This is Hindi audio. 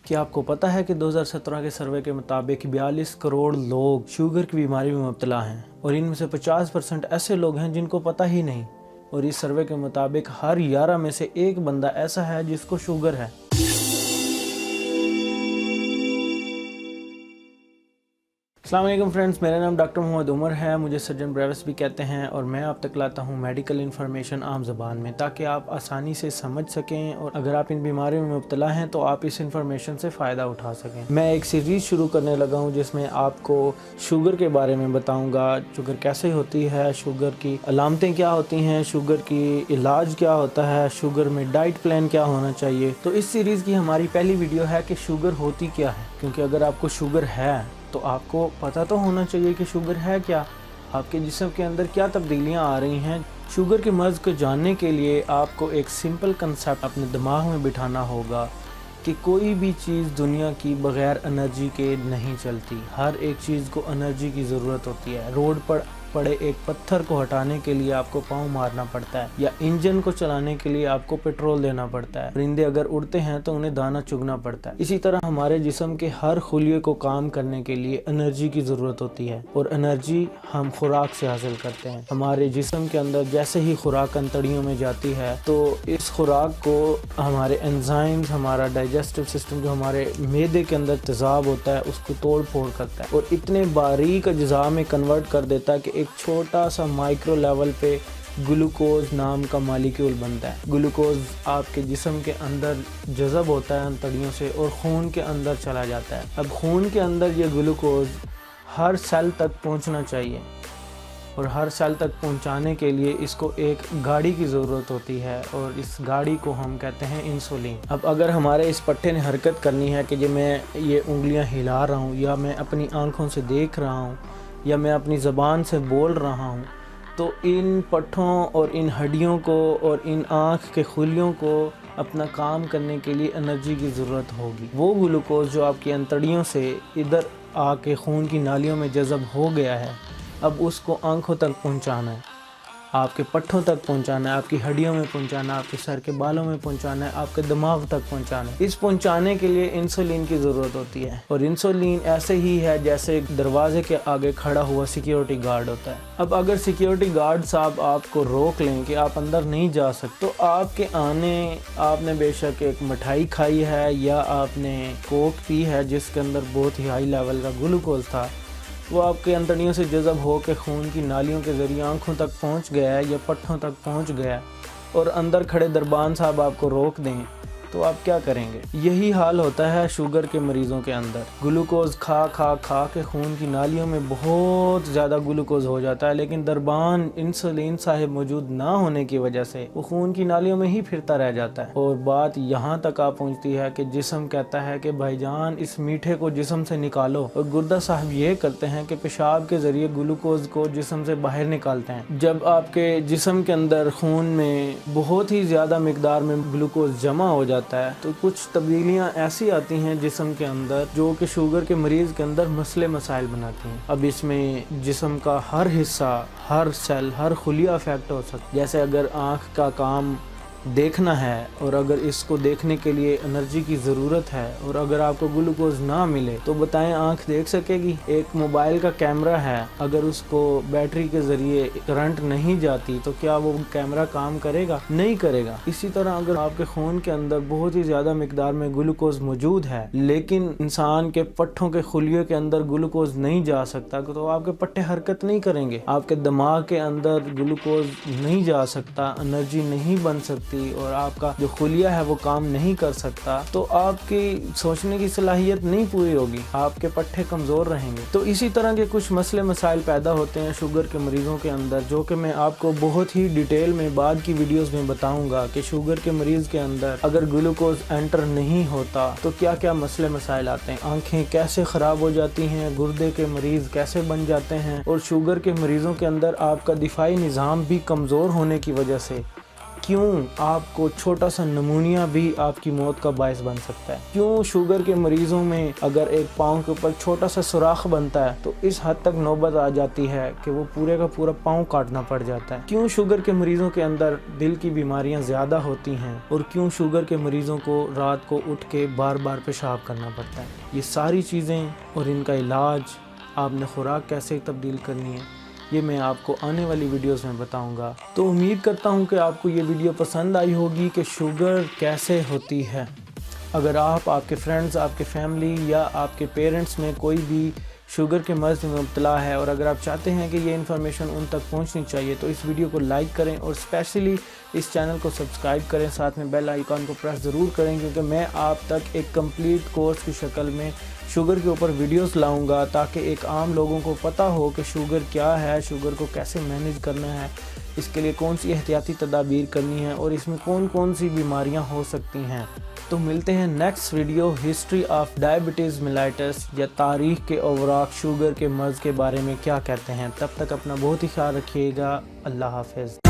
क्या आपको पता है कि 2017 के सर्वे के मुताबिक 42 करोड़ लोग शुगर की बीमारी में मुब्तला हैं और इनमें से 50% ऐसे लोग हैं जिनको पता ही नहीं। और इस सर्वे के मुताबिक हर 11 में से एक बंदा ऐसा है जिसको शुगर है। अस्सलाम वालेकुम फ्रेंड्स, मेरा नाम डॉक्टर मोहम्मद उमर है। मुझे सर्जन ब्रेविस भी कहते हैं और मैं आप तक लाता हूँ मेडिकल इन्फॉर्मेशन आम ज़बान में, ताकि आप आसानी से समझ सकें और अगर आप इन बीमारियों में मुब्तला हैं तो आप इस इन्फॉर्मेशन से फ़ायदा उठा सकें। मैं एक सीरीज़ शुरू करने लगा हूँ जिसमें आपको शुगर के बारे में बताऊँगा, शुगर कैसे होती है, शुगर की अलामतें क्या होती हैं, शुगर की इलाज क्या होता है, शुगर में डाइट प्लान क्या होना चाहिए। तो इस सीरीज़ की हमारी पहली वीडियो है कि शुगर होती क्या है, क्योंकि अगर आपको शुगर है तो आपको पता तो होना चाहिए कि शुगर है क्या, आपके जिस्म के अंदर क्या तब्दीलियां आ रही हैं। शुगर के मर्ज़ को जानने के लिए आपको एक सिंपल कंसेप्ट अपने दिमाग में बिठाना होगा कि कोई भी चीज़ दुनिया की बग़ैर एनर्जी के नहीं चलती। हर एक चीज़ को एनर्जी की ज़रूरत होती है। रोड पर पड़े एक पत्थर को हटाने के लिए आपको पाँव मारना पड़ता है, या इंजन को चलाने के लिए आपको पेट्रोल देना पड़ता है। परिंदे अगर उड़ते हैं तो उन्हें दाना चुगना पड़ता है। इसी तरह हमारे जिस्म के हर खुलिये को काम करने के लिए एनर्जी की ज़रूरत होती है, और एनर्जी हम खुराक से हासिल करते हैं। हमारे जिस्म के अंदर जैसे ही खुराक अंतड़ियों में जाती है तो इस खुराक को हमारे एंजाइम्स, हमारा डाइजेस्टिव सिस्टम जो हमारे मैदे के अंदर तेज़ाब होता है उसको तोड़ फोड़ करता है और इतने बारीक अज्जा में कन्वर्ट कर देता है कि एक छोटा सा माइक्रो लेवल पे ग्लूकोज नाम का मालिक्यूल बनता है। ग्लूकोज आपके जिस्म के अंदर जज़ब होता है अंतड़ियों से और खून के अंदर चला जाता है। अब खून के अंदर ये ग्लूकोज हर सेल तक पहुंचना चाहिए, और हर सेल तक पहुंचाने के लिए इसको एक गाड़ी की ज़रूरत होती है, और इस गाड़ी को हम कहते हैं इंसुलिन। अब अगर हमारे इस पट्टे ने हरकत करनी है कि मैं ये उंगलियां हिला रहा हूँ, या मैं अपनी आँखों से देख रहा हूँ, या मैं अपनी ज़बान से बोल रहा हूँ, तो इन पट्ठों और इन हड्डियों को और इन आँख के खुलियों को अपना काम करने के लिए एनर्जी की ज़रूरत होगी। वो ग्लूकोज जो आपकी अंतड़ियों से इधर आके खून की नालियों में जज़ब हो गया है, अब उसको आँखों तक पहुँचाना है, आपके पट्ठों तक पहुंचाना है, आपकी हड्डियों में पहुंचाना है, आपके सर के बालों में पहुंचाना है, आपके दिमाग तक पहुंचाना है। इस पहुंचाने के लिए इंसुलिन की ज़रूरत होती है, और इंसुलिन ऐसे ही है जैसे दरवाजे के आगे खड़ा हुआ सिक्योरिटी गार्ड होता है। अब अगर सिक्योरिटी गार्ड साहब आपको रोक लें कि आप अंदर नहीं जा सकते, तो आपके आपने बेशक एक मिठाई खाई है या आपने कोक पी है जिसके अंदर बहुत ही हाई लेवल का ग्लूकोज था, वो आपके अंतड़ियों से जज़ब हो के खून की नालियों के ज़रिए आँखों तक पहुँच गया है या पट्ठों तक पहुँच गया है, और अंदर खड़े दरबान साहब आपको रोक दें, तो आप क्या करेंगे? यही हाल होता है शुगर के मरीज़ों के अंदर। ग्लूकोज खा के खून की नालियों में बहुत ज़्यादा ग्लूकोज हो जाता है, लेकिन दरबान इंसुलिन साहिब मौजूद ना होने की वजह से वो खून की नालियों में ही फिरता रह जाता है। और बात यहाँ तक आ पहुँचती है कि जिस्म कहता है कि भाईजान इस मीठे को जिस्म से निकालो, और गुर्दा साहब ये करते हैं कि पेशाब के ज़रिए ग्लूकोज को जिस्म से बाहर निकालते हैं। जब आपके जिस्म के अंदर खून में बहुत ही ज़्यादा मिकदार में ग्लूकोज जमा हो जाता है तो कुछ तब्दीलियां ऐसी आती हैं जिस्म के अंदर जो कि शुगर के मरीज़ के अंदर मसले मसाइल बनाती हैं। अब इसमें जिस्म का हर हिस्सा, हर सेल, हर खुलिया अफेक्ट हो सकता है। जैसे अगर आँख का काम देखना है और अगर इसको देखने के लिए एनर्जी की ज़रूरत है और अगर आपको ग्लूकोज ना मिले तो बताएं आँख देख सकेगी? एक मोबाइल का कैमरा है, अगर उसको बैटरी के ज़रिए करंट नहीं जाती तो क्या वो कैमरा काम करेगा? नहीं करेगा। इसी तरह अगर आपके खून के अंदर बहुत ही ज़्यादा मिकदार में ग्लूकोज मौजूद है लेकिन इंसान के पट्ठों के खुलिये के अंदर ग्लूकोज नहीं जा सकता, तो आपके पट्टे हरकत नहीं करेंगे। आपके दिमाग के अंदर ग्लूकोज नहीं जा सकता, एनर्जी नहीं बन सकती और आपका जो खुलिया है वो काम नहीं कर सकता, तो आपकी सोचने की सलाहियत नहीं पूरी होगी, आपके पट्टे कमज़ोर रहेंगे। तो इसी तरह के कुछ मसले मसाइल पैदा होते हैं शुगर के मरीज़ों के अंदर, जो कि मैं आपको बहुत ही डिटेल में बाद की वीडियोस में बताऊंगा कि शुगर के मरीज़ के अंदर अगर ग्लूकोज एंटर नहीं होता तो क्या क्या मसले मसाइल आते हैं, आँखें कैसे ख़राब हो जाती हैं, गुर्दे के मरीज़ कैसे बन जाते हैं, और शुगर के मरीज़ों के अंदर आपका दिफाई निज़ाम भी कमज़ोर होने की वजह से क्यों आपको छोटा सा नमूनिया भी आपकी मौत का बायस बन सकता है। क्यों शुगर के मरीजों में अगर एक पाँव के ऊपर छोटा सा सुराख बनता है तो इस हद तक नौबत आ जाती है कि वो पूरे का पूरा पाँव काटना पड़ जाता है। क्यों शुगर के मरीजों के अंदर दिल की बीमारियां ज़्यादा होती हैं और क्यों शुगर के मरीजों को रात को उठ के बार बार पेशाब करना पड़ता है। ये सारी चीज़ें और इनका इलाज, आपने खुराक कैसे तब्दील करनी है, ये मैं आपको आने वाली वीडियोस में बताऊंगा। तो उम्मीद करता हूं कि आपको ये वीडियो पसंद आई होगी कि शुगर कैसे होती है। अगर आप, आपके फ्रेंड्स, आपके फैमिली या आपके पेरेंट्स में कोई भी शुगर के मर्ज में मुब्तला है और अगर आप चाहते हैं कि ये इन्फॉर्मेशन उन तक पहुंचनी चाहिए तो इस वीडियो को लाइक करें और स्पेशली इस चैनल को सब्सक्राइब करें। साथ में बेल आइकॉन को प्रेस ज़रूर करें क्योंकि मैं आप तक एक कंप्लीट कोर्स की शक्ल में शुगर के ऊपर वीडियोस लाऊंगा ताकि एक आम लोगों को पता हो कि शुगर क्या है, शुगर को कैसे मैनेज करना है, इसके लिए कौन सी एहतियाती तदाबीर करनी है और इसमें कौन कौन सी बीमारियां हो सकती हैं। तो मिलते हैं next video history of diabetes mellitus या तारीख़ के औराक शुगर के मर्ज़ के बारे में क्या कहते हैं। तब तक अपना बहुत ही ख्याल रखिएगा। अल्लाह हाफ़िज़।